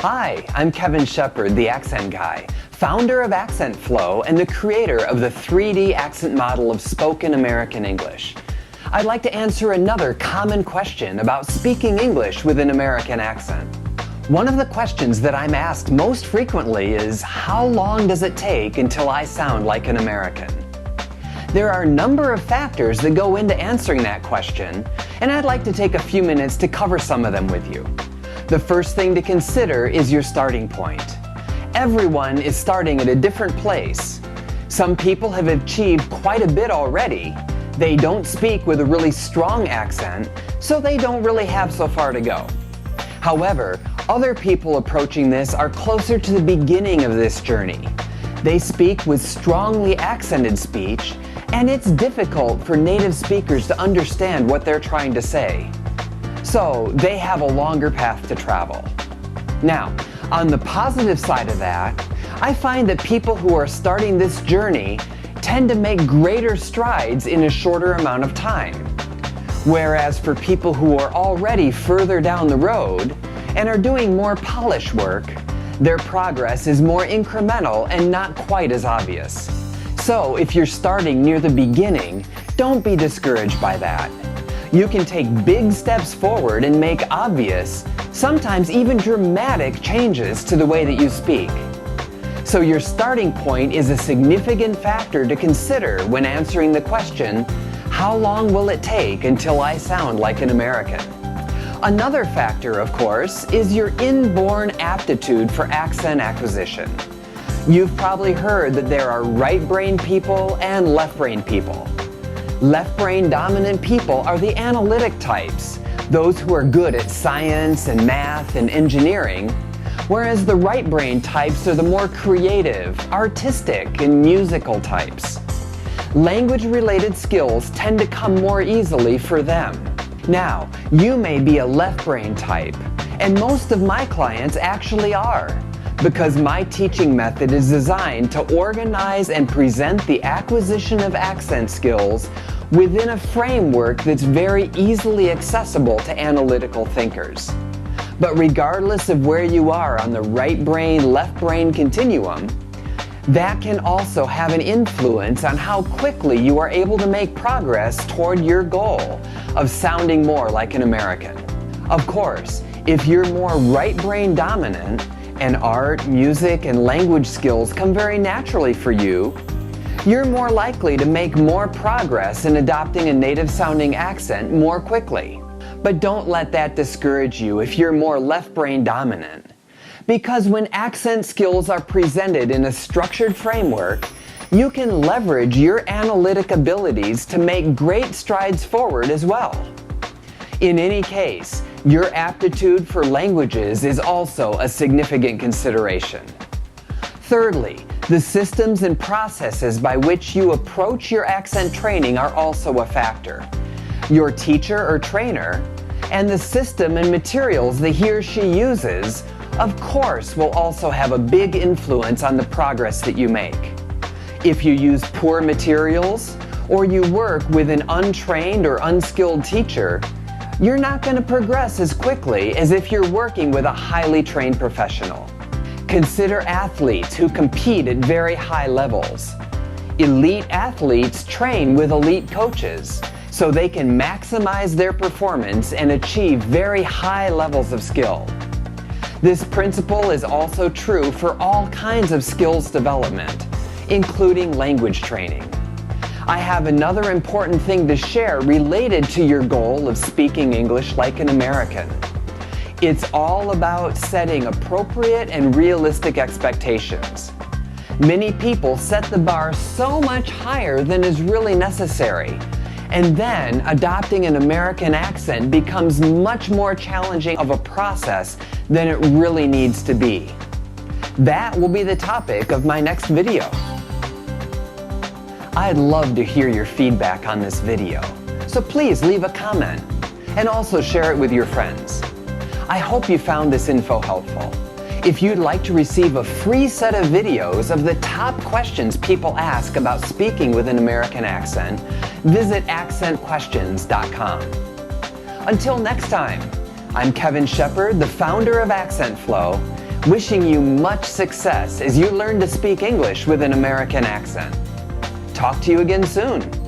Hi, I'm Kevin Shepard, the Accent Guy, founder of Accent Flow and the creator of the 3D accent model of spoken American English. I'd like to answer another common question about speaking English with an American accent. One of the questions that I'm asked most frequently is, how long does it take until I sound like an American? There are a number of factors that go into answering that question, and I'd like to take a few minutes to cover some of them with you. The first thing to consider is your starting point. Everyone is starting at a different place. Some people have achieved quite a bit already. They don't speak with a really strong accent, so they don't really have so far to go. However, other people approaching this are closer to the beginning of this journey. They speak with strongly accented speech, and it's difficult for native speakers to understand what they're trying to say. So they have a longer path to travel. Now, on the positive side of that, I find that people who are starting this journey tend to make greater strides in a shorter amount of time. Whereas for people who are already further down the road and are doing more polish work, their progress is more incremental and not quite as obvious. So if you're starting near the beginning, don't be discouraged by that. You can take big steps forward and make obvious, sometimes even dramatic changes to the way that you speak. So your starting point is a significant factor to consider when answering the question, how long will it take until I sound like an American? Another factor, of course, is your inborn aptitude for accent acquisition. You've probably heard that there are right-brain people and left-brain people. Left-brain dominant people are the analytic types, those who are good at science and math and engineering, whereas the right-brain types are the more creative, artistic, and musical types. Language-related skills tend to come more easily for them. Now, you may be a left-brain type, and most of my clients actually are, because my teaching method is designed to organize and present the acquisition of accent skills within a framework that's very easily accessible to analytical thinkers. But regardless of where you are on the right brain, left brain continuum, that can also have an influence on how quickly you are able to make progress toward your goal of sounding more like an American. Of course, if you're more right brain dominant and art, music, and language skills come very naturally for you, you're more likely to make more progress in adopting a native-sounding accent more quickly. But don't let that discourage you if you're more left-brain dominant. Because when accent skills are presented in a structured framework, you can leverage your analytic abilities to make great strides forward as well. In any case, your aptitude for languages is also a significant consideration. Thirdly, the systems and processes by which you approach your accent training are also a factor. Your teacher or trainer and the system and materials that he or she uses, of course, will also have a big influence on the progress that you make. If you use poor materials or you work with an untrained or unskilled teacher, you're not going to progress as quickly as if you're working with a highly trained professional. Consider athletes who compete at very high levels. Elite athletes train with elite coaches so they can maximize their performance and achieve very high levels of skill. This principle is also true for all kinds of skills development, including language training. I have another important thing to share related to your goal of speaking English like an American. It's all about setting appropriate and realistic expectations. Many people set the bar so much higher than is really necessary, and then adopting an American accent becomes much more challenging of a process than it really needs to be. That will be the topic of my next video. I'd love to hear your feedback on this video, so please leave a comment and also share it with your friends. I hope you found this info helpful. If you'd like to receive a free set of videos of the top questions people ask about speaking with an American accent, visit accentquestions.com. Until next time, I'm Kevin Shepard, the founder of Accent Flow, Wishing you much success as you learn to speak English with an American accent. Talk to you again soon.